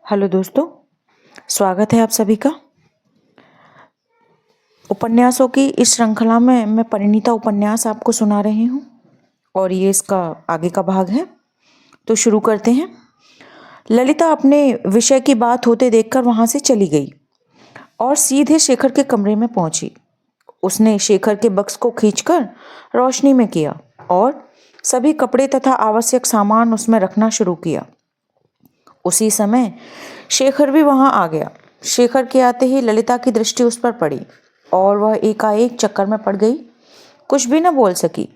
Hello दोस्तों, स्वागत है आप सभी का। उपन्यासों की इस श्रृंखला में मैं परिणीता उपन्यास आपको सुना रही हूँ और ये इसका आगे का भाग है। तो शुरू करते हैं। ललिता अपने विषय की बात होते देखकर वहाँ से चली गई और सीधे शेखर के कमरे में पहुँची। उसने शेखर के बक्स को खींचकर रोशनी में किया और सभी कपड़े तथा आवश्यक सामान उसमें रखना शुरू किया। उसी समय शेखर भी वहां आ गया। शेखर के आते ही ललिता की दृष्टि उस पर पड़ी और वह एकाएक चक्कर में पड़ गई। कुछ भी न बोल सकी।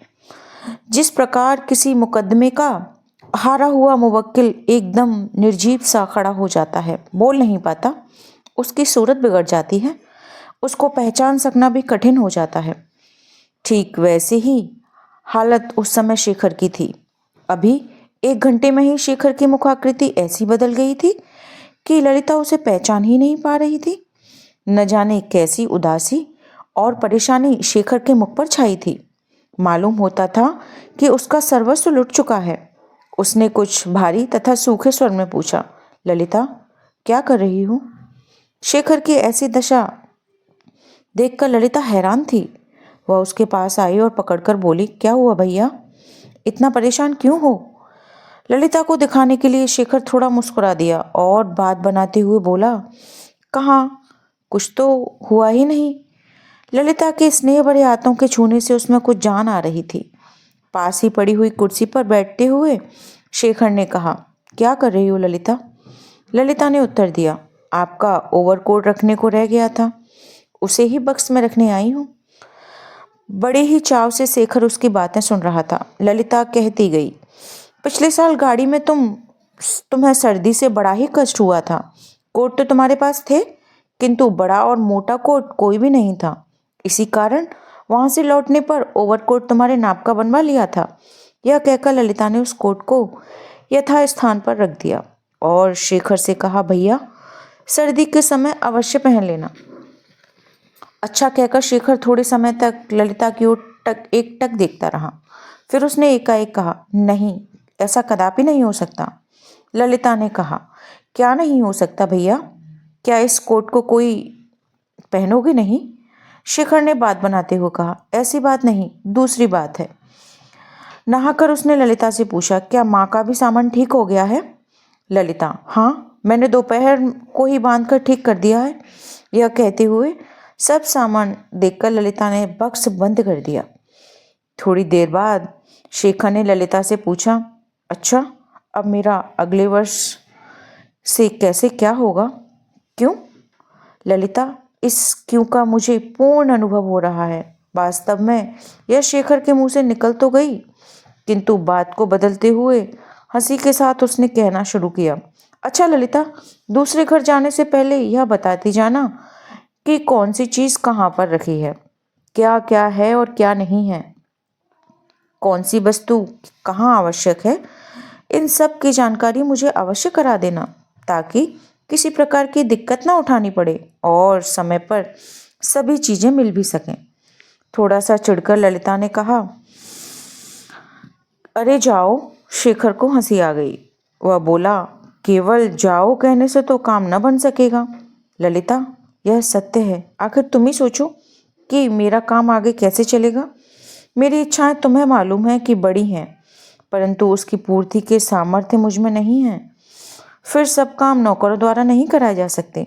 जिस प्रकार किसी मुकदमे का हारा हुआ मुवक्किल एकदम निर्जीव सा खड़ा हो जाता है, बोल नहीं पाता, उसकी सूरत बिगड़ जाती है, उसको पहचान सकना भी कठिन हो जाता है। ठीक वैसे ही हालत उस समय शेखर की थी। अभी 1 घंटे में ही शेखर की मुखाकृति ऐसी बदल गई थी कि ललिता उसे पहचान ही नहीं पा रही थी। न जाने कैसी उदासी और परेशानी शेखर के मुख पर छाई थी। मालूम होता था कि उसका सर्वस्व लुट चुका है। उसने कुछ भारी तथा सूखे स्वर में पूछा, ललिता, क्या कर रही हूँ? शेखर की ऐसी दशा देखकर ललिता हैरान थी। वह उसके पास आई और पकड़कर बोली, क्या हुआ भैया, इतना परेशान क्यों हो? ललिता को दिखाने के लिए शेखर थोड़ा मुस्कुरा दिया और बात बनाते हुए बोला, कहाँ, कुछ तो हुआ ही नहीं। ललिता के स्नेह भरे हाथों के छूने से उसमें कुछ जान आ रही थी। पास ही पड़ी हुई कुर्सी पर बैठते हुए शेखर ने कहा, क्या कर रही हो ललिता? ललिता ने उत्तर दिया, आपका ओवरकोट रखने को रह गया था, उसे ही बक्स में रखने आई हूँ। बड़े ही चाव से शेखर उसकी बातें सुन रहा था। ललिता कहती गई, पिछले साल गाड़ी में तुम्हें सर्दी से बड़ा ही कष्ट हुआ था। कोट तो तुम्हारे पास थे, किंतु बड़ा और मोटा कोट कोई भी नहीं था। इसी कारण वहां से लौटने पर ओवरकोट तुम्हारे नाप का बनवा लिया था। यह कहकर ललिता ने उस कोट को यथा स्थान पर रख दिया और शेखर से कहा, भैया, सर्दी के समय अवश्य पहन लेना। अच्छा कहकर शेखर थोड़े समय तक ललिता की ओर एकटक देखता रहा। फिर उसने एकाएक कहा, नहीं, ऐसा कदापि नहीं हो सकता। ललिता ने कहा, क्या नहीं हो सकता भैया? क्या इस कोट को कोई पहनोगे नहीं? शेखर ने बात बनाते हुए कहा, ऐसी बात नहीं, दूसरी बात है। नहाकर उसने ललिता से पूछा, क्या माँ का भी सामान ठीक हो गया है? ललिता, हाँ, मैंने दोपहर को ही बांधकर ठीक कर दिया है। यह कहते हुए सब सामान देखकर ललिता ने बक्स बंद कर दिया। थोड़ी देर बाद शेखर ने ललिता से पूछा, अच्छा, अब मेरा अगले वर्ष से कैसे क्या होगा? क्यों? ललिता, इस क्यों का मुझे पूर्ण अनुभव हो रहा है। वास्तव में यह शेखर के मुंह से निकल तो गई, किंतु बात को बदलते हुए हंसी के साथ उसने कहना शुरू किया, अच्छा ललिता, दूसरे घर जाने से पहले यह बताती जाना कि कौन सी चीज कहाँ पर रखी है, क्या क्या है और क्या नहीं है, कौन सी वस्तु कहाँ आवश्यक है। इन सब की जानकारी मुझे अवश्य करा देना, ताकि किसी प्रकार की दिक्कत ना उठानी पड़े और समय पर सभी चीजें मिल भी सकें। थोड़ा सा चिढ़कर ललिता ने कहा, अरे जाओ। शेखर को हंसी आ गई। वह बोला, केवल जाओ कहने से तो काम न बन सकेगा। ललिता, यह सत्य है, आखिर तुम ही सोचो कि मेरा काम आगे कैसे चलेगा। मेरी इच्छाएं तुम्हें मालूम है कि बड़ी हैं, परंतु उसकी पूर्ति के सामर्थ्य मुझ में नहीं है। फिर सब काम नौकरों द्वारा नहीं कराए जा सकते।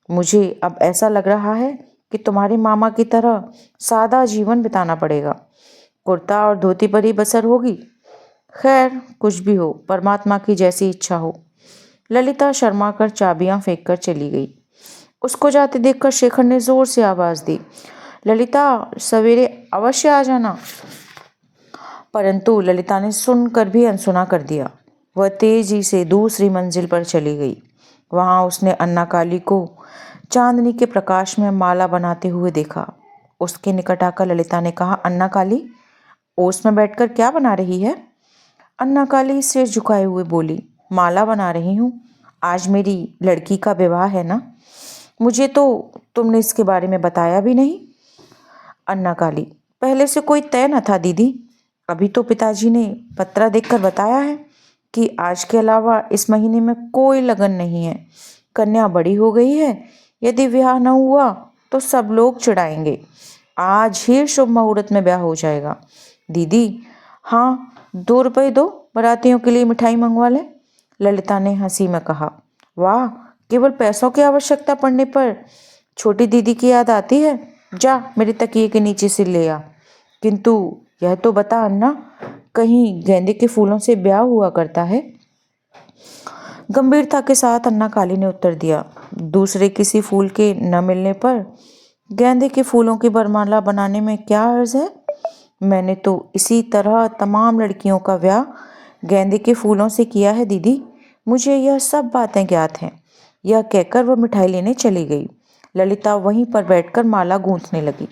मुझे अब ऐसा लग रहा है कि तुम्हारे मामा की तरह सादा जीवन बिताना पड़ेगा। कुर्ता और धोती पर ही बसर होगी। खैर, कुछ भी हो, परमात्मा की जैसी इच्छा हो। ललिता शर्मा कर चाबियां फेंक कर चली गई। उसको जाते देखकर शेखर ने जोर से आवाज दी, ललिता, सवेरे अवश्य आ जाना। परंतु ललिता ने सुनकर भी अनसुना कर दिया। वह तेजी से दूसरी मंजिल पर चली गई। वहां उसने अन्ना काली को चांदनी के प्रकाश में माला बनाते हुए देखा। उसके निकट आकर ललिता ने कहा, अन्ना काली, ओस में बैठकर क्या बना रही है? अन्ना काली सिर झुकाए हुए बोली, माला बना रही हूँ। आज मेरी लड़की का विवाह है ना, मुझे तो तुमने इसके बारे में बताया भी नहीं। अन्ना काली, पहले से कोई तय न था दीदी, अभी तो पिताजी ने पत्रा देखकर बताया है। कि आज के अलावा इस महीने में कोई लगन नहीं है। कन्या बड़ी हो गई है, यदि ब्याह न हुआ तो सब लोग चिढ़ाएंगे। आज ही शुभ मुहूर्त में ब्याह हो जाएगा। दीदी, हाँ, 2 रुपए दो, बारातियों के लिए मिठाई मंगवा लें। ललिता ने हंसी में कहा। वाह, केवल पैसों की आवश्यकता पड़ने पर छोटी दीदी की याद आती है। जा मेरे तकिए के नीचे से ले आ। किंतु यह तो बता अन्ना, कहीं गेंदे के फूलों से ब्याह हुआ करता है? गंभीरता के साथ अन्ना काली ने उत्तर दिया। दूसरे किसी फूल के न मिलने पर गेंदे के फूलों की बरमाला बनाने में क्या अर्ज है? मैंने तो इसी तरह तमाम लड़कियों का ब्याह गेंदे के फूलों से किया है दीदी। मुझे यह सब बातें ज्ञात हैं। यह कहकर वह मिठाई लेने चली गई। ललिता वहीं पर बैठकर माला गूंथने लगी।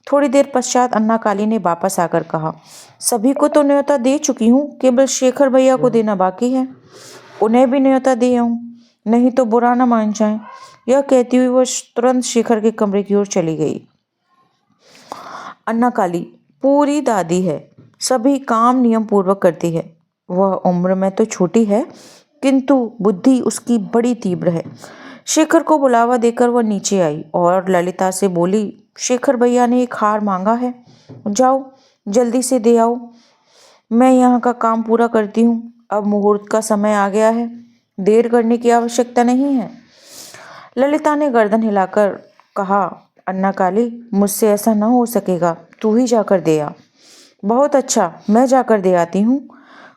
थोड़ी देर पश्चात अन्ना काली ने वापस आकर कहा, सभी को तो न्योता दे चुकी हूँ, केवल शेखर भैया को देना बाकी है। उन्हें भी न्योता दे आऊं, नहीं तो बुरा न मान जाए। यह कहती हुई वह तुरंत शेखर के कमरे की ओर चली गई। अन्ना काली पूरी दादी है, सभी काम नियम पूर्वक करती है। वह उम्र में तो छोटी है, किंतु बुद्धि उसकी बड़ी तीव्र है। शेखर को बुलावा देकर वह नीचे आई और ललिता से बोली, शेखर भैया ने एक हार मांगा है, जाओ जल्दी से दे आओ। मैं यहाँ का काम पूरा करती हूँ, अब मुहूर्त का समय आ गया है, देर करने की आवश्यकता नहीं है। ललिता ने गर्दन हिलाकर कहा, अन्ना काली, मुझसे ऐसा न हो सकेगा, तू ही जाकर दे आ। बहुत अच्छा, मैं जाकर दे आती हूँ।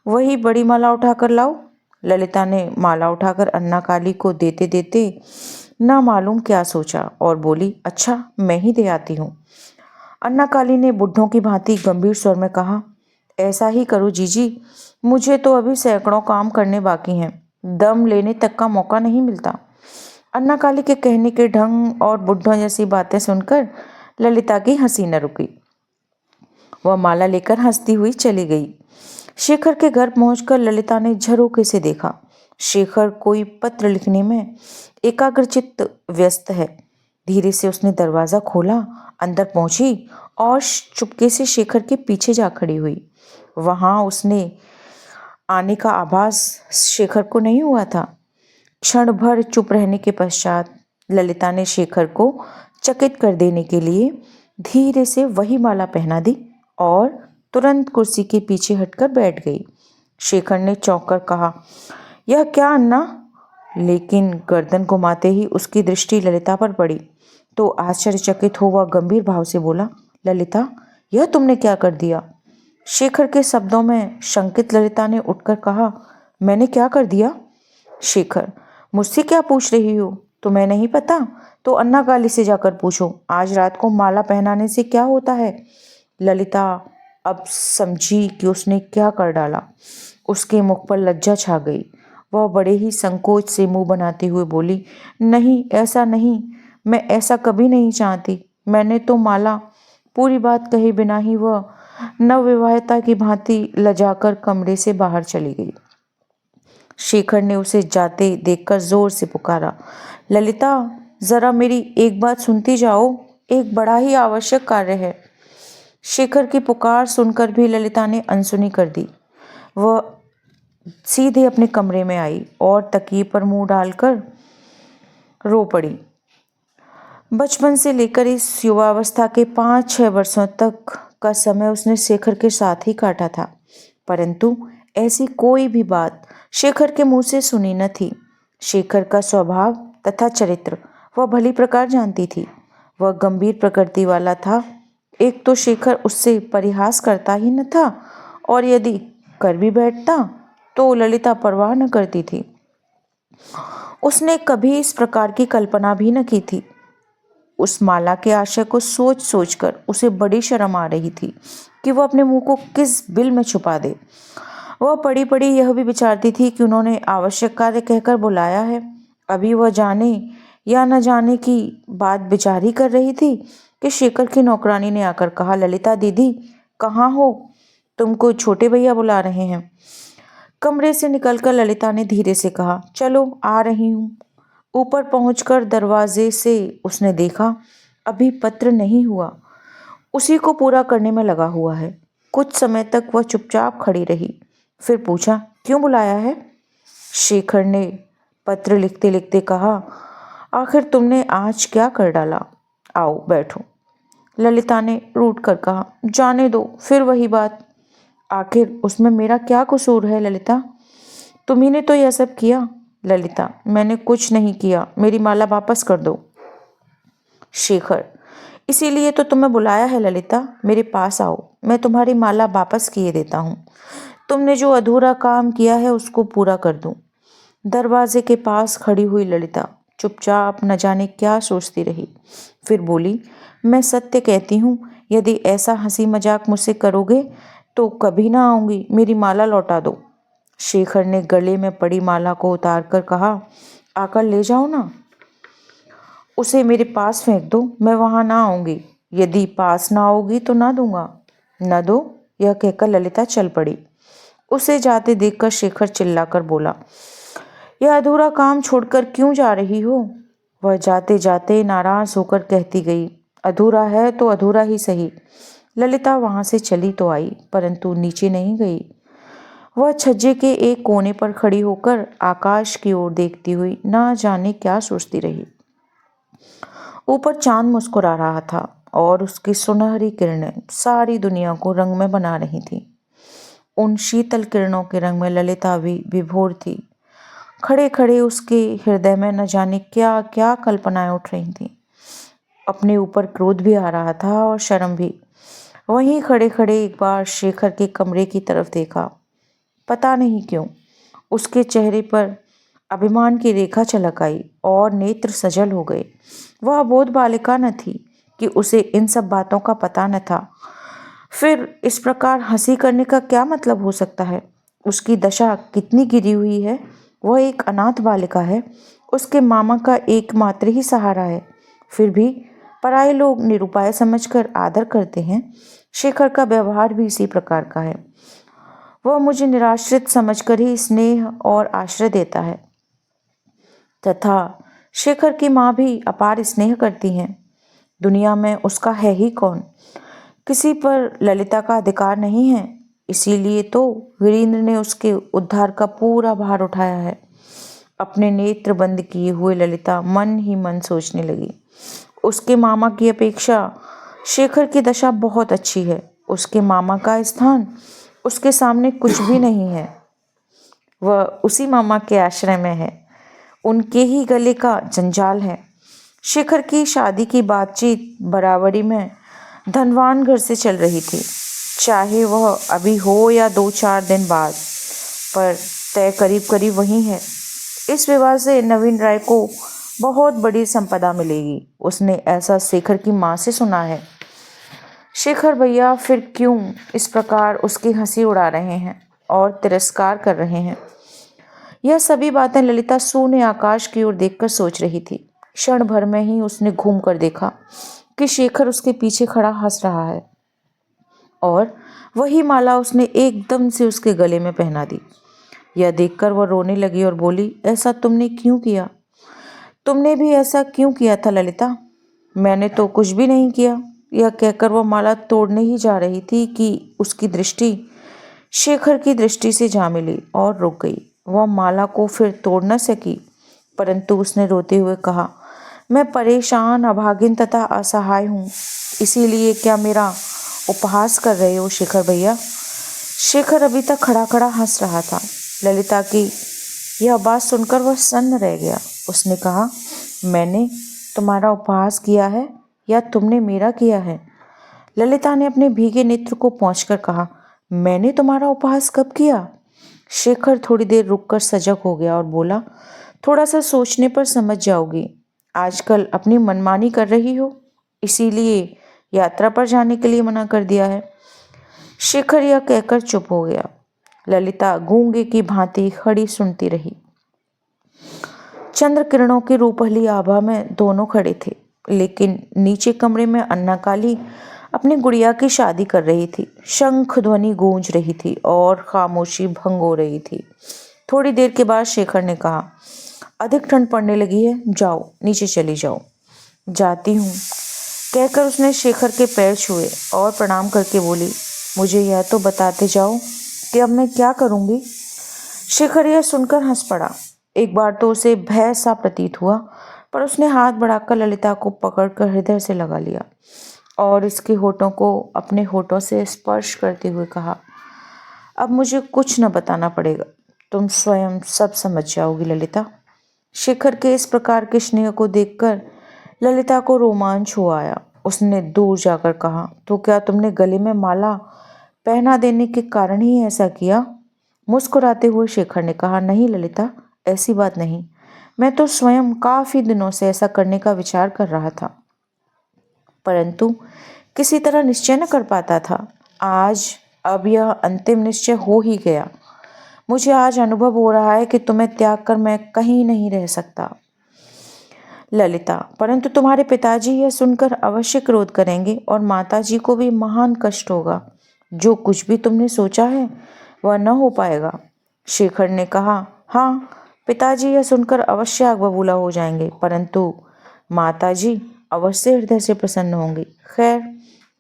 वही बड़ी माला उठाकर लाओ। ललिता ने माला उठाकर अन्ना काली को देते देते ना मालूम क्या सोचा और बोली, अच्छा मैं ही दे आती हूँ। अन्ना काली ने बुढ़ों की भांति गंभीर स्वर में कहा, ऐसा ही करो जीजी, मुझे तो अभी सैकड़ों काम करने बाकी हैं, दम लेने तक का मौका नहीं मिलता। अन्ना काली के कहने के ढंग और बुढ़ों जैसी बातें सुनकर ललिता की हंसी न रुकी। वह माला लेकर हंसती हुई चली गई। शेखर के घर पहुंचकर ललिता ने झरोखे से देखा। शेखर कोई पत्र लिखने में एकाग्रचित्त व्यस्त है। धीरे से उसने दरवाजा खोला, अंदर पहुंची और चुपके से शेखर के पीछे जा खड़ी हुई। वहां उसने आने का आभास शेखर को नहीं हुआ था। क्षण भर चुप रहने के पश्चात ललिता ने शेखर को चकित कर देने के लिए धीरे से वही माला पहना दी और तुरंत कुर्सी के पीछे हटकर बैठ गई। शेखर ने चौंक कर कहा, यह क्या अन्ना? लेकिन गर्दन घुमाते ही उसकी दृष्टि ललिता पर पड़ी तो आश्चर्यचकित हो वह गंभीर भाव से बोला, ललिता, यह तुमने क्या कर दिया? शेखर के शब्दों में शंकित ललिता ने उठकर कहा, मैंने क्या कर दिया? शेखर, मुझसे क्या पूछ रही हो? तुम्हें नहीं पता तो अन्ना काली से जाकर पूछो, आज रात को माला पहनाने से क्या होता है। ललिता अब समझी कि उसने क्या कर डाला। उसके मुख पर लज्जा छा गई। वह बड़े ही संकोच से मुंह बनाते हुए बोली, नहीं, ऐसा नहीं, मैं ऐसा कभी नहीं चाहती। मैंने तो माला। पूरी बात कहे बिना ही वह नवविवाहिता की भांति लजाकर कमरे से बाहर चली गई। शेखर ने उसे जाते देखकर जोर से पुकारा, ललिता, जरा मेरी एक बात सुनती जाओ, एक बड़ा ही आवश्यक कार्य है। शेखर की पुकार सुनकर भी ललिता ने अनसुनी कर दी। वह सीधे अपने कमरे में आई और तकिए पर मुंह डालकर रो पड़ी। बचपन से लेकर इस युवावस्था के 5-6 वर्षों तक का समय उसने शेखर के साथ ही काटा था, परंतु ऐसी कोई भी बात शेखर के मुंह से सुनी न थी। शेखर का स्वभाव तथा चरित्र वह भली प्रकार जानती थी। वह गंभीर प्रकृति वाला था। एक तो शेखर उससे परिहास करता ही न था और यदि कर भी बैठता तो ललिता परवाह न करती थी। उसने कभी इस प्रकार की कल्पना भी न की थी। उस माला के आशय को सोच सोचकर उसे बड़ी शर्म आ रही थी कि वह अपने मुंह को किस बिल में छुपा दे। वह पड़ी पड़ी यह भी विचारती थी कि उन्होंने आवश्यक कार्य कहकर बुलाया है। अभी वह जाने या न जाने की बात विचार ही कर रही थी कि शेखर की नौकरानी ने आकर कहा, ललिता दीदी कहाँ हो? तुमको छोटे भैया बुला रहे हैं। कमरे से निकलकर ललिता ने धीरे से कहा, चलो आ रही हूँ। ऊपर पहुंचकर दरवाजे से उसने देखा, अभी पत्र नहीं हुआ, उसी को पूरा करने में लगा हुआ है। कुछ समय तक वह चुपचाप खड़ी रही, फिर पूछा, क्यों बुलाया है? शेखर ने पत्र लिखते लिखते कहा, आखिर तुमने आज क्या कर डाला? आओ बैठो। ललिता ने रूठ कर कहा, जाने दो, फिर वही बात। आखिर उसमें मेरा क्या कसूर है ललिता? तुम्ही ने तो यह सब किया। ललिता, मैंने कुछ नहीं किया, मेरी माला वापस कर दो। शेखर, इसीलिए तो तुम्हें बुलाया है ललिता, मेरे पास आओ, मैं तुम्हारी माला वापस किए देता हूँ। तुमने जो अधूरा काम किया है उसको पूरा कर दूं। दरवाजे के पास खड़ी हुई ललिता चुपचाप न जाने क्या सोचती रही। फिर बोली, मैं सत्य कहती हूँ, यदि ऐसा हंसी मजाक मुझसे करोगे तो कभी ना आऊंगी, मेरी माला लौटा दो। शेखर ने गले में पड़ी माला को उतारकर कहा, आकर ले जाओ ना, उसे मेरे पास फेंक दो, मैं वहां ना आऊंगी। यदि पास ना आओगी तो ना दूंगा। न दो, यह कहकर ललिता चल पड़ी। उसे जाते देखकर शेखर चिल्लाकर बोला, यह अधूरा काम छोड़कर क्यों जा रही हो? वह जाते जाते नाराज होकर कहती गई, अधूरा है तो अधूरा ही सही। ललिता वहां से चली तो आई, परंतु नीचे नहीं गई। वह छज्जे के एक कोने पर खड़ी होकर आकाश की ओर देखती हुई ना जाने क्या सोचती रही। ऊपर चांद मुस्कुरा रहा था और उसकी सुनहरी किरणें सारी दुनिया को रंग में बना रही थी। उन शीतल किरणों के रंग में ललिता भी विभोर थी। खड़े खड़े उसके हृदय में न जाने क्या क्या कल्पनाएं उठ रही थीं। अपने ऊपर क्रोध भी आ रहा था और शर्म भी। वहीं खड़े खड़े एक बार शेखर के कमरे की तरफ देखा। पता नहीं क्यों उसके चेहरे पर अभिमान की रेखा झलक आई और नेत्र सजल हो गए। वह अबोध बालिका न थी कि उसे इन सब बातों का पता न था। फिर इस प्रकार हंसी करने का क्या मतलब हो सकता है? उसकी दशा कितनी गिरी हुई है। वह एक अनाथ बालिका है, उसके मामा का एकमात्र ही सहारा है। फिर भी पराये लोग निरुपाय समझकर आदर करते हैं। शेखर का व्यवहार भी इसी प्रकार का है। वह मुझे निराश्रित समझकर ही स्नेह और आश्रय देता है, तथा शेखर की माँ भी अपार स्नेह करती हैं। दुनिया में उसका है ही कौन? किसी पर ललिता का अधिकार नहीं है। इसीलिए तो वीरेंद्र ने उसके उद्धार का पूरा भार उठाया है। अपने नेत्र बंद किए हुए ललिता मन ही मन सोचने लगी, उसके मामा की अपेक्षा शेखर की दशा बहुत अच्छी है। उसके मामा का स्थान उसके सामने कुछ भी नहीं है। वह उसी मामा के आश्रय में है, उनके ही गले का जंजाल है। शेखर की शादी की बातचीत बराबरी में धनवान घर से चल रही थी, चाहे वह अभी हो या 2-4 दिन बाद, पर तय करीब करीब वही है। इस विवाह से नवीन राय को बहुत बड़ी संपदा मिलेगी, उसने ऐसा शेखर की माँ से सुना है। शेखर भैया फिर क्यों इस प्रकार उसकी हंसी उड़ा रहे हैं और तिरस्कार कर रहे हैं? यह सभी बातें ललिता शून्य आकाश की ओर देखकर सोच रही थी। क्षण भर में ही उसने घूम कर देखा कि शेखर उसके पीछे खड़ा हंस रहा है और वही माला उसने एकदम से उसके गले में पहना दी। यह देखकर वह रोने लगी और बोली, ऐसा तुमने क्यों किया? तुमने भी ऐसा क्यों किया था ललिता? मैंने तो कुछ भी नहीं किया। यह कहकर वह माला तोड़ने ही जा रही थी कि उसकी दृष्टि शेखर की दृष्टि से जा मिली और रुक गई। वह माला को फिर तोड़ न सकी, परंतु उसने रोते हुए कहा, मैं परेशान, अभागिन तथा असहाय हूँ, इसीलिए क्या मेरा उपहास कर रहे हो शेखर भैया? शेखर अभी तक खड़ा खड़ा हंस रहा था। ललिता की यह बात सुनकर वह सन्न रह गया। उसने कहा, मैंने तुम्हारा उपहास किया है या तुमने मेरा किया है? ललिता ने अपने भीगे नेत्र को पोंछकर कहा, मैंने तुम्हारा उपहास कब किया? शेखर थोड़ी देर रुककर सजग हो गया और बोला, थोड़ा सा सोचने पर समझ जाओगी। आजकल अपनी मनमानी कर रही हो, इसीलिए यात्रा पर जाने के लिए मना कर दिया है। शेखर यह कहकर चुप हो गया। ललिता गूंगे की भांति खड़ी सुनती रही। चंद्र किरणों की रूपहली आभा में दोनों खड़े थे, लेकिन नीचे कमरे में अन्ना काली अपनी गुड़िया की शादी कर रही थी। शंख ध्वनि गूंज रही थी और खामोशी भंग हो रही थी। थोड़ी देर के बाद शेखर ने कहा, अधिक ठंड पड़ने लगी है, जाओ नीचे चली जाओ। जाती हूँ, कहकर उसने शेखर के पैर छुए और प्रणाम करके बोली, मुझे यह तो बताते जाओ कि अब मैं क्या करूँगी? शेखर यह सुनकर हंस पड़ा। एक बार तो उसे भय सा प्रतीत हुआ, पर उसने हाथ बढ़ाकर ललिता को पकड़कर हृदय से लगा लिया और इसके होठों को अपने होठों से स्पर्श करते हुए कहा, अब मुझे कुछ न बताना पड़ेगा, तुम स्वयं सब समझ जाओगी ललिता। शेखर के इस प्रकार के स्नेह को देखकर ललिता को रोमांच हो आया। उसने दूर जाकर कहा, तो क्या तुमने गले में माला पहना देने के कारण ही ऐसा किया? मुस्कुराते हुए शेखर ने कहा, नहीं ललिता, ऐसी बात नहीं। मैं तो स्वयं काफी दिनों से ऐसा करने का विचार कर रहा था, परंतु किसी तरह निश्चय न कर पाता था। अब यह अंतिम निश्चय हो ही गया। मुझे आज अनुभव हो रहा है कि तुम्हें त्याग कर मैं कहीं नहीं रह सकता ललिता, परंतु तुम्हारे पिताजी यह सुनकर अवश्य क्रोध करेंगे और माताजी को भी महान कष्ट होगा। जो कुछ भी तुमने सोचा है वह न हो पाएगा। शेखर ने कहा, हाँ, पिताजी यह सुनकर अवश्य आग बबूला हो जाएंगे, परंतु माताजी अवश्य हृदय से प्रसन्न होंगी। खैर,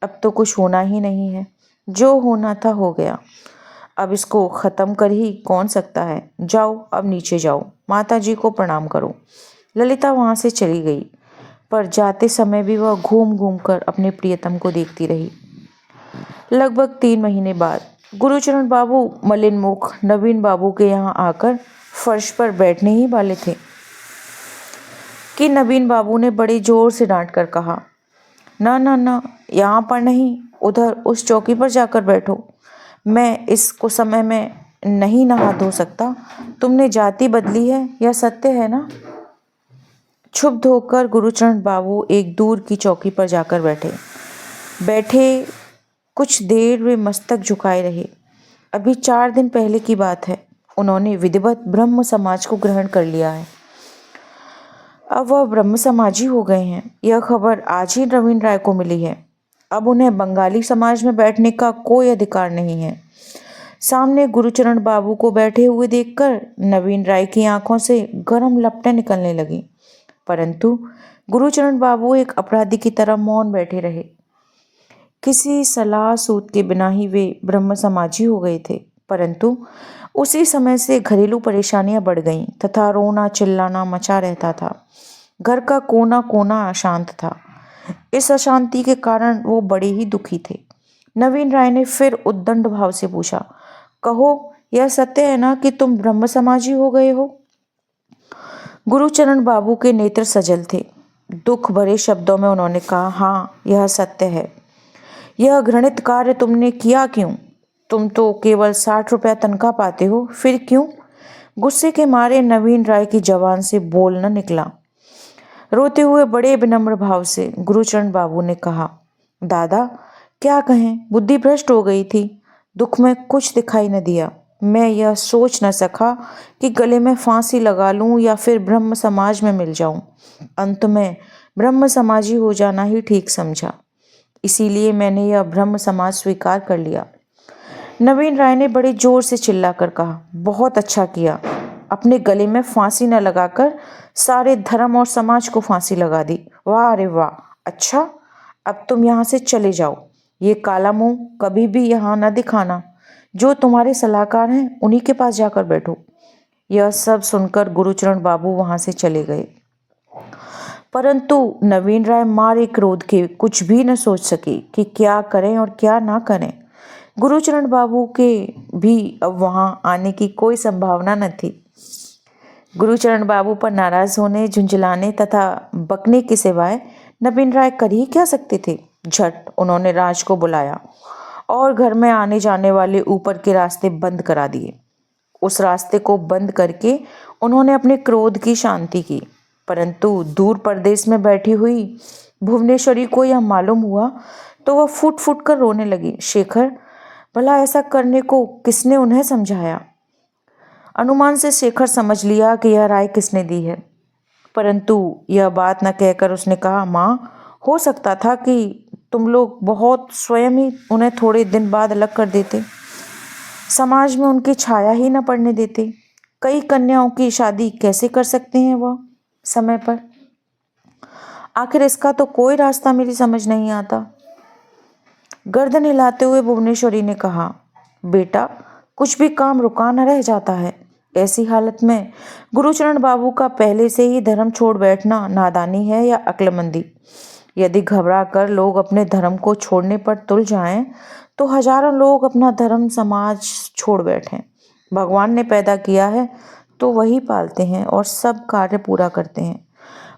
अब तो कुछ होना ही नहीं है, जो होना था हो गया। अब इसको खत्म कर ही कौन सकता है। जाओ, अब नीचे जाओ, माताजी को प्रणाम करो। ललिता वहां से चली गई, पर जाते समय भी वह घूम घूम कर अपने प्रियतम को देखती रही। लगभग 3 महीने बाद गुरुचरण बाबू मलिन मुख नवीन बाबू के यहाँ आकर फर्श पर बैठने ही वाले थे कि नवीन बाबू ने बड़े जोर से डांट कर कहा, ना ना ना, यहाँ पर नहीं, उधर उस चौकी पर जाकर बैठो। मैं इसको समय में नहीं नहा धो सकता। तुमने जाति बदली है, यह सत्य है ना? क्षुब्ध होकर गुरुचरण बाबू एक दूर की चौकी पर जाकर बैठे कुछ देर वे मस्तक झुकाए रहे। अभी 4 दिन पहले की बात है, उन्होंने विधिवत ब्रह्म समाज को ग्रहण कर लिया है। अब वह ब्रह्म समाजी हो गए हैं। यह खबर आज ही नवीन राय को मिली है। अब उन्हें बंगाली समाज में बैठने का कोई अधिकार नहीं है। सामने गुरुचरण बाबू को बैठे हुए देखकर नवीन राय की आंखों से गर्म लपटें निकलने लगी, परंतु गुरुचरण बाबू एक अपराधी की तरह मौन बैठे रहे। किसी सलाह सूत के बिना ही वे ब्रह्म समाजी हो गए थे, परंतु उसी समय से घरेलू परेशानियां बढ़ गईं तथा रोना चिल्लाना मचा रहता था। घर का कोना कोना अशांत था। इस अशांति के कारण वो बड़े ही दुखी थे। नवीन राय ने फिर उद्दंड भाव से पूछा, कहो, यह सत्य है ना कि तुम ब्रह्म समाजी हो गए हो? गुरुचरण बाबू के नेत्र सजल थे। दुख भरे शब्दों में उन्होंने कहा, हाँ, यह सत्य है। यह घृणित कार्य तुमने किया क्यों? तुम तो केवल 60 रुपया तनख्वाह पाते हो, फिर क्यों? गुस्से के मारे नवीन राय की जबान से बोल न निकला। रोते हुए बड़े विनम्र भाव से गुरुचरण बाबू ने कहा, दादा, क्या कहें, बुद्धि भ्रष्ट हो गई थी। दुख में कुछ दिखाई न दिया। मैं यह सोच न सका कि गले में फांसी लगा लूं या फिर ब्रह्म समाज में मिल जाऊं। अंत में ब्रह्म समाजी हो जाना ही ठीक समझा। इसीलिए मैंने यह ब्रह्म समाज स्वीकार कर लिया। नवीन राय ने बड़े जोर से चिल्लाकर कहा, बहुत अच्छा किया। अपने गले में फांसी न लगाकर सारे धर्म और समाज को फांसी लगा दी। वाह रे वाह! अच्छा, अब तुम यहाँ से चले जाओ। ये काला मुंह कभी भी यहाँ न दिखाना। जो तुम्हारे सलाहकार हैं उन्हीं के पास जाकर बैठो। यह सब सुनकर गुरुचरण बाबू वहां से चले गए, परंतु नवीन राय मारे क्रोध के कुछ भी न सोच सके कि क्या करें और क्या ना करें। गुरुचरण बाबू के भी अब वहां आने की कोई संभावना न थी। गुरुचरण बाबू पर नाराज होने, झुंझलाने तथा बकने के सिवाय नवीन राय कर ही क्या सकते थे। झट उन्होंने राज को बुलाया और घर में आने जाने वाले ऊपर के रास्ते बंद करा दिए। उस रास्ते को बंद करके उन्होंने अपने क्रोध की शांति की, परंतु दूर परदेश में बैठी हुई भुवनेश्वरी को यह मालूम हुआ तो वह फूट फूट कर रोने लगी। शेखर, भला ऐसा करने को किसने उन्हें समझाया? अनुमान से शेखर समझ लिया कि यह राय किसने दी है, परंतु यह बात न कहकर उसने कहा, माँ, हो सकता था कि तुम लोग बहुत स्वयं ही उन्हें थोड़े दिन बाद अलग कर देते, समाज में उनकी छाया ही न पड़ने देते। कई कन्याओं की शादी कैसे कर सकते हैं वह समय पर? आखिर इसका तो कोई रास्ता मेरी समझ नहीं आता। गर्दन हिलाते हुए भुवनेश्वरी ने कहा, बेटा, कुछ भी काम रुका न रह जाता है। ऐसी हालत में गुरुचरण बाबू का पहले से ही धर्म छोड़ बैठना नादानी है या अक्लमंदी? यदि घबरा कर लोग अपने धर्म को छोड़ने पर तुल जाएं, तो हजारों लोग अपना धर्म समाज छोड़ बैठें। भगवान ने पैदा किया है तो वही पालते हैं और सब कार्य पूरा करते हैं।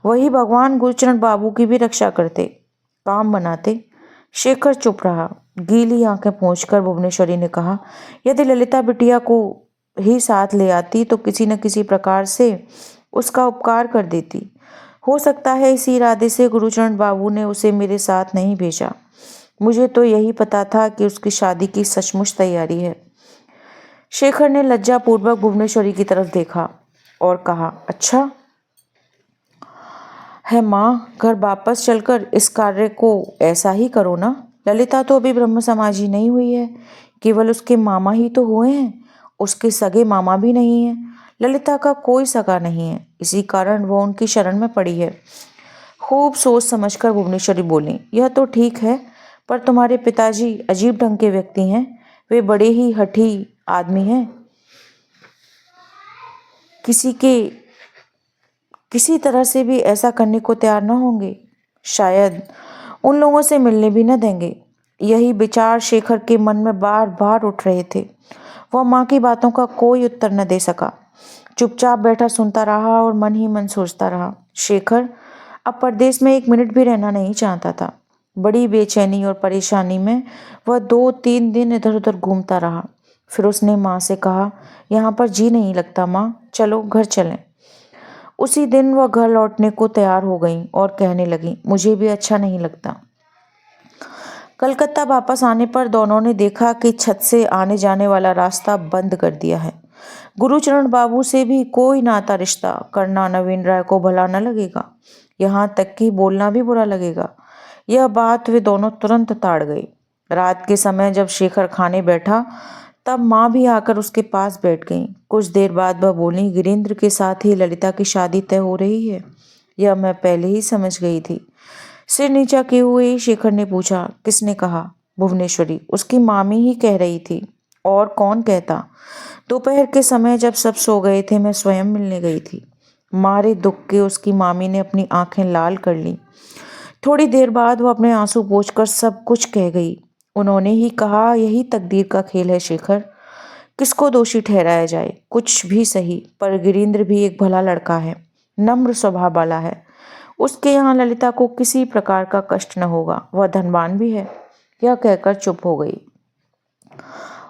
वही भगवान गुरुचरण बाबू की भी रक्षा करते, काम बनाते। शेखर चुप रहा। गीली आंखें पोंछकर भुवनेश्वरी ने कहा, यदि ललिता बिटिया को ही साथ ले आती तो किसी न किसी प्रकार से उसका उपकार कर देती। हो सकता है इसी इरादे से गुरुचरण बाबू ने उसे मेरे साथ नहीं भेजा। मुझे तो यही पता था कि उसकी शादी की सचमुच तैयारी है। शेखर ने लज्जापूर्वक भुवनेश्वरी की तरफ देखा और कहा, अच्छा है माँ, घर वापस चलकर इस कार्य को ऐसा ही करो ना। ललिता तो अभी ब्रह्म समाजी नहीं हुई है, केवल उसके मामा ही तो हुए हैं। उसके सगे मामा भी नहीं है। ललिता का कोई सगा नहीं है, इसी कारण वो उनकी शरण में पड़ी है। खूब सोच समझकर भुवनेश्वरी बोली, यह तो ठीक है, पर तुम्हारे पिताजी अजीब ढंग के व्यक्ति हैं। वे बड़े ही हठी आदमी हैं। किसी तरह से भी ऐसा करने को तैयार न होंगे। शायद उन लोगों से मिलने भी न देंगे। यही विचार शेखर के मन में बार बार उठ रहे थे। वह माँ की बातों का कोई उत्तर न दे सका। चुपचाप बैठा सुनता रहा और मन ही मन सोचता रहा। शेखर अब परदेश में एक मिनट भी रहना नहीं चाहता था। बड़ी बेचैनी और परेशानी में वह 2-3 दिन इधर उधर घूमता रहा। फिर उसने माँ से कहा, यहाँ पर जी नहीं लगता माँ, चलो घर चलें। उसी दिन वह घर लौटने को तैयार हो गई और कहने लगी, मुझे भी अच्छा नहीं लगता। कलकत्ता वापस आने पर दोनों ने देखा कि छत से आने जाने वाला रास्ता बंद कर दिया है। गुरुचरण बाबू से भी कोई नाता रिश्ता करना नवीन राय को भला न लगेगा, यहाँ तक कि बोलना भी बुरा लगेगा। यह बात वे दोनों तुरंत ताड़ गए। रात के समय जब शेखर खाने बैठा तब माँ भी आकर उसके पास बैठ गई। कुछ देर बाद वह बोली, गिरीन्द्र के साथ ही ललिता की शादी तय हो रही है। यह मैं पहले ही समझ गई थी। सिर नीचा किए हुए शेखर ने पूछा, किसने कहा? भुवनेश्वरी, उसकी मामी ही कह रही थी। और कौन कहता? दोपहर के समय जब सब सो गए थे मैं स्वयं मिलने गई थी। मारे दुख के उसकी मामी ने अपनी आंखें लाल कर ली। थोड़ी देर बाद वो अपने आंसू पोंछकर सब कुछ कह गई। उन्होंने ही कहा, यही तकदीर का खेल है शेखर, किसको दोषी ठहराया जाए? कुछ भी सही, पर गिरीन्द्र भी एक भला लड़का है, नम्र स्वभाव वाला है। उसके यहाँ ललिता को किसी प्रकार का कष्ट न होगा। वह धनवान भी है। यह कहकर चुप हो गई।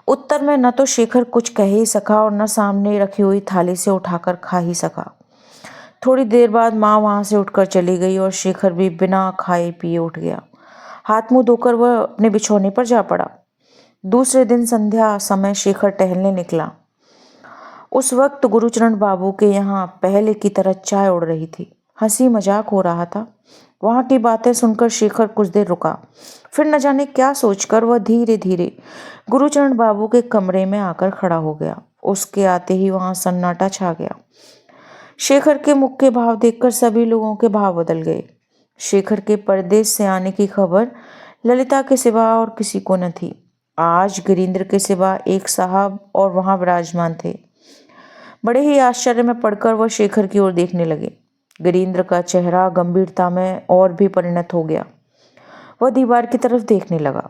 उत्तर में न तो शेखर कुछ कह ही सका और न सामने रखी हुई थाली से उठाकर खा ही सका। थोड़ी देर बाद माँ वहाँ से उठकर चली गई और शेखर भी बिना खाए पिए उठ गया। हाथ मुंह धोकर वह अपने बिछौने पर जा पड़ा। दूसरे दिन संध्या समय शेखर टहलने निकला। उस वक्त गुरुचरण बाबू के यहाँ पहले की तरह चाय उड़ रही थी, हंसी मजाक हो रहा था। वहाँ की बातें सुनकर शेखर कुछ देर रुका। फिर न जाने क्या सोचकर वह धीरे धीरे गुरुचरण बाबू के कमरे में आकर खड़ा हो गया। उसके आते ही वहाँ सन्नाटा छा गया। शेखर के मुख के भाव देखकर सभी लोगों के भाव बदल गए। शेखर के परदेश से आने की खबर ललिता के सिवा और किसी को न थी। आज गिरीन्द्र के सिवा एक साहब और वहां विराजमान थे। बड़े ही आश्चर्य में पड़कर वह शेखर की ओर देखने लगे। गिरीन्द्र का चेहरा गंभीरता में और भी परिणत हो गया। वह दीवार की तरफ देखने लगा।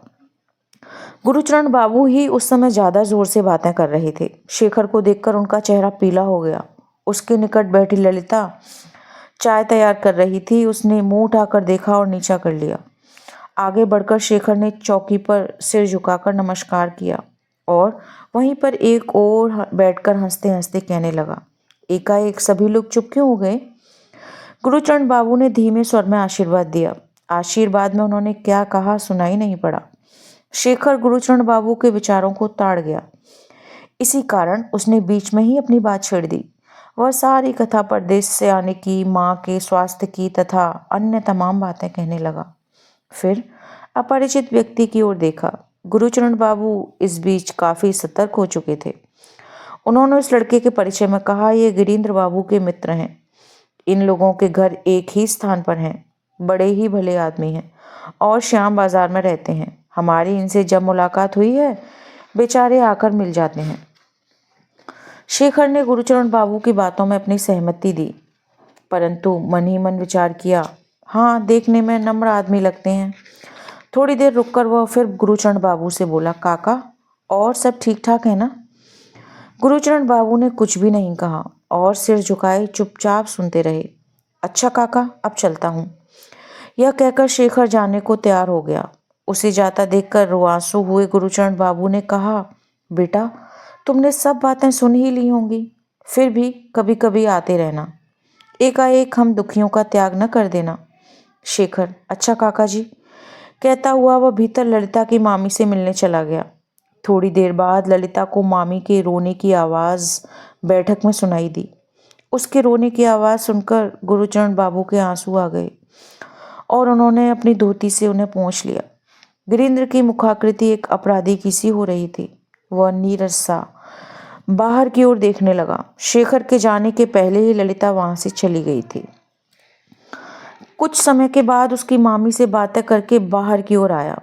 गुरुचरण बाबू ही उस समय ज्यादा जोर से बातें कर रहे थे। शेखर को देखकर उनका चेहरा पीला हो गया। उसके निकट बैठी ललिता चाय तैयार कर रही थी। उसने मुंह उठाकर देखा और नीचा कर लिया। आगे बढ़कर शेखर ने चौकी पर सिर झुकाकर नमस्कार किया और वहीं पर एक और बैठकर हंसते हंसते कहने लगा, एकाएक सभी लोग चुप क्यों हो गए? गुरुचरण बाबू ने धीमे स्वर में आशीर्वाद दिया। आशीर्वाद में उन्होंने क्या कहा सुनाई नहीं पड़ा। शेखर गुरुचरण बाबू के विचारों को ताड़ गया। इसी कारण उसने बीच में ही अपनी बात छेड़ दी। वह सारी कथा परदेश से आने की, माँ के स्वास्थ्य की तथा अन्य तमाम बातें कहने लगा। फिर अपरिचित व्यक्ति की ओर देखा। गुरुचरण बाबू इस बीच काफी सतर्क हो चुके थे। उन्होंने उस लड़के के परिचय में कहा, ये गिरीन्द्र बाबू के मित्र हैं। इन लोगों के घर एक ही स्थान पर हैं। बड़े ही भले आदमी हैं और श्याम बाजार में रहते हैं। हमारी इनसे जब मुलाकात हुई है, बेचारे आकर मिल जाते हैं। शेखर ने गुरुचरण बाबू की बातों में अपनी सहमति दी, परंतु मन ही मन विचार किया, हाँ देखने में नम्र आदमी लगते हैं। थोड़ी देर रुककर वह फिर गुरुचरण बाबू से बोला, काका और सब ठीक ठाक है ना? गुरुचरण बाबू ने कुछ भी नहीं कहा और सिर झुकाए चुपचाप सुनते रहे। अच्छा काका, अब चलता हूँ। यह कहकर शेखर जाने को तैयार हो गया। उसे जाता देखकर रुआंसू हुए गुरुचरण बाबू ने कहा, बेटा तुमने सब बातें सुन ही ली होंगी, फिर भी कभी कभी आते रहना, एकाएक हम दुखियों का त्याग न कर देना। शेखर, अच्छा काका जी, कहता हुआ वह भीतर ललिता की मामी से मिलने चला गया। थोड़ी देर बाद ललिता को मामी के रोने की आवाज़ बैठक में सुनाई दी। उसके रोने की आवाज़ सुनकर गुरुचरण बाबू के आंसू आ गए और उन्होंने अपनी धोती से उन्हें पोंछ लिया। वीरेंद्र की मुखाकृति एक अपराधी की सी हो रही थी। वह नीरस सा बाहर की ओर देखने लगा। शेखर के जाने के पहले ही ललिता वहां से चली गई थी। कुछ समय के बाद उसकी मामी से बातें करके बाहर की ओर आया।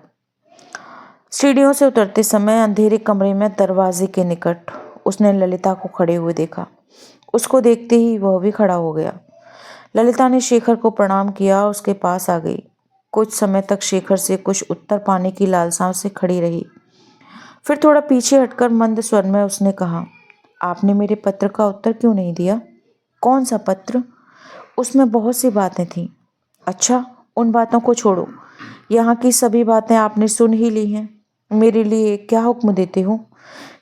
सीढ़ियों से उतरते समय अंधेरे कमरे में दरवाजे के निकट उसने ललिता को खड़े हुए देखा। उसको देखते ही वह भी खड़ा हो गया। ललिता ने शेखर को प्रणाम किया, उसके पास आ गई। कुछ समय तक शेखर से कुछ उत्तर पाने की लालसाओं से खड़ी रही। फिर थोड़ा पीछे हटकर मंद स्वर में उसने कहा, आपने मेरे पत्र का उत्तर क्यों नहीं दिया? कौन सा पत्र? उसमें बहुत सी बातें थीं। अच्छा, उन बातों को छोड़ो, यहाँ की सभी बातें आपने सुन ही ली हैं। मेरे लिए क्या हुक्म देते हो?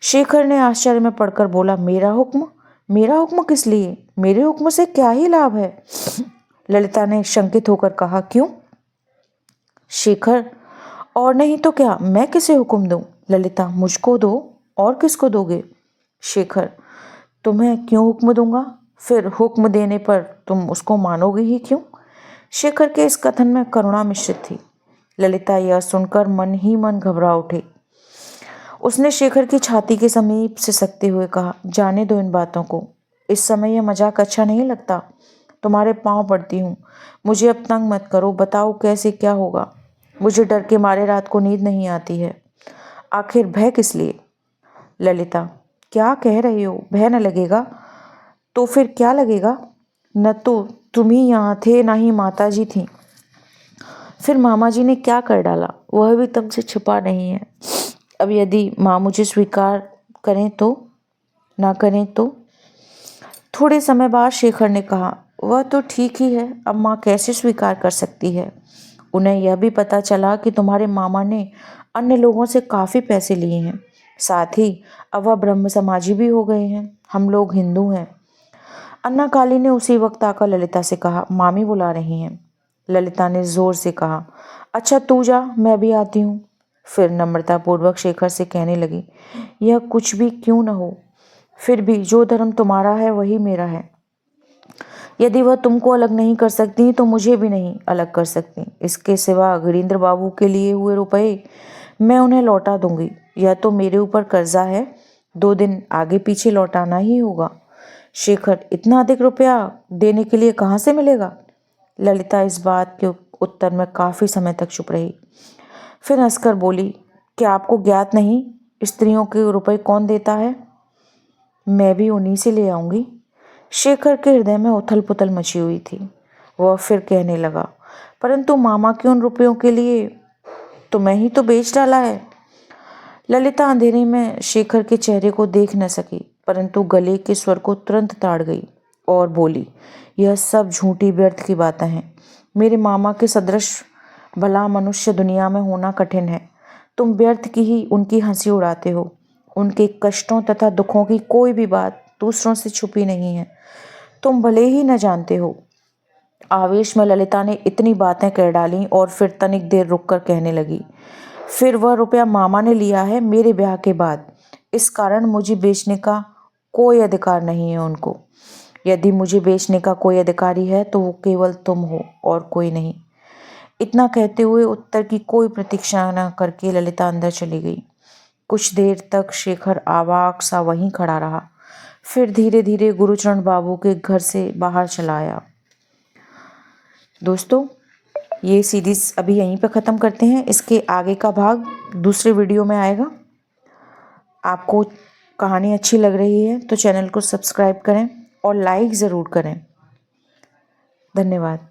शेखर ने आश्चर्य में पड़कर बोला, मेरा हुक्म? मेरा हुक्म किस लिए? मेरे हुक्म से क्या ही लाभ है? ललिता ने शंकित होकर कहा, क्यों? शेखर, और नहीं तो क्या, मैं किसे हुक्म दूं? ललिता, मुझको दो, और किसको दोगे? शेखर, तुम्हें क्यों हुक्म दूंगा? फिर हुक्म देने पर तुम उसको मानोगे ही क्यों? शेखर के इस कथन में करुणा मिश्रित थी। ललिता यह सुनकर मन ही मन घबरा उठी। उसने शेखर की छाती के समीप से सकते हुए कहा, जाने दो इन बातों को, इस समय यह मजाक अच्छा नहीं लगता। तुम्हारे पांव पड़ती हूँ, मुझे अब तंग मत करो। बताओ कैसे क्या होगा? मुझे डर के मारे रात को नींद नहीं आती है। आखिर भय किस लिए? ललिता, क्या कह रही हो? भय न लगेगा तो फिर क्या लगेगा? न तो तुम ही यहाँ थे, ना ही माता जी थी। फिर मामा जी ने क्या कर डाला, वह भी तुमसे छुपा नहीं है। अब यदि माँ मुझे स्वीकार करें तो, ना करें तो? थोड़े समय बाद शेखर ने कहा, वह तो ठीक ही है, अब माँ कैसे स्वीकार कर सकती है? उन्हें यह भी पता चला कि तुम्हारे मामा ने अन्य लोगों से काफ़ी पैसे लिए हैं। साथ ही अब वह ब्रह्म समाजी भी हो गए हैं। हम लोग हिंदू हैं। अन्ना काली ने उसी वक्त आकर ललिता से कहा, मामी बुला रही हैं। ललिता ने जोर से कहा, अच्छा तू जा, मैं भी आती हूँ। फिर नम्रतापूर्वक शेखर से कहने लगी, यह कुछ भी क्यों न हो, फिर भी जो धर्म तुम्हारा है वही मेरा है। यदि वह तुमको अलग नहीं कर सकती तो मुझे भी नहीं अलग कर सकती। इसके सिवा वीरेंद्र बाबू के लिए हुए रुपए मैं उन्हें लौटा दूंगी। यह तो मेरे ऊपर कर्जा है, 2 दिन आगे पीछे लौटाना ही होगा। शेखर, इतना अधिक रुपया देने के लिए कहाँ से मिलेगा? ललिता इस बात के उत्तर में काफ़ी समय तक चुप रही। फिर हंसकर बोली, क्या आपको ज्ञात नहीं स्त्रियों के रुपए कौन देता है? मैं भी उन्हीं से ले आऊंगी। शेखर के हृदय में उथल पुथल मची हुई थी। वह फिर कहने लगा, परंतु मामा के उन रुपयों के लिए तो मैं ही तो बेच डाला है। ललिता अंधेरे में शेखर के चेहरे को देख न सकी, परंतु गले के स्वर को तुरंत ताड़ गई और बोली, यह सब झूठी व्यर्थ की बातें हैं। मेरे मामा के सदृश भला मनुष्य दुनिया में होना कठिन है। तुम व्यर्थ की ही उनकी हंसी उड़ाते हो। उनके कष्टों तथा दुखों की कोई भी बात दूसरों से छुपी नहीं है, तुम भले ही न जानते हो। आवेश में ललिता ने इतनी बातें कह डाली और फिर तनिक देर रुककर कहने लगी, फिर वह रुपया मामा ने लिया है मेरे ब्याह के बाद, इस कारण मुझे बेचने का कोई अधिकार नहीं है उनको। यदि मुझे बेचने का कोई अधिकारी है तो वो केवल तुम हो और कोई नहीं। इतना कहते हुए उत्तर की कोई प्रतीक्षा न करके ललिता अंदर चली गई। कुछ देर तक शेखर अवाक सा वहीं खड़ा रहा, फिर धीरे धीरे गुरुचरण बाबू के घर से बाहर चला आया। दोस्तों, ये सीरीज़ अभी यहीं पे ख़त्म करते हैं। इसके आगे का भाग दूसरे वीडियो में आएगा। आपको कहानी अच्छी लग रही है तो चैनल को सब्सक्राइब करें और लाइक ज़रूर करें। धन्यवाद।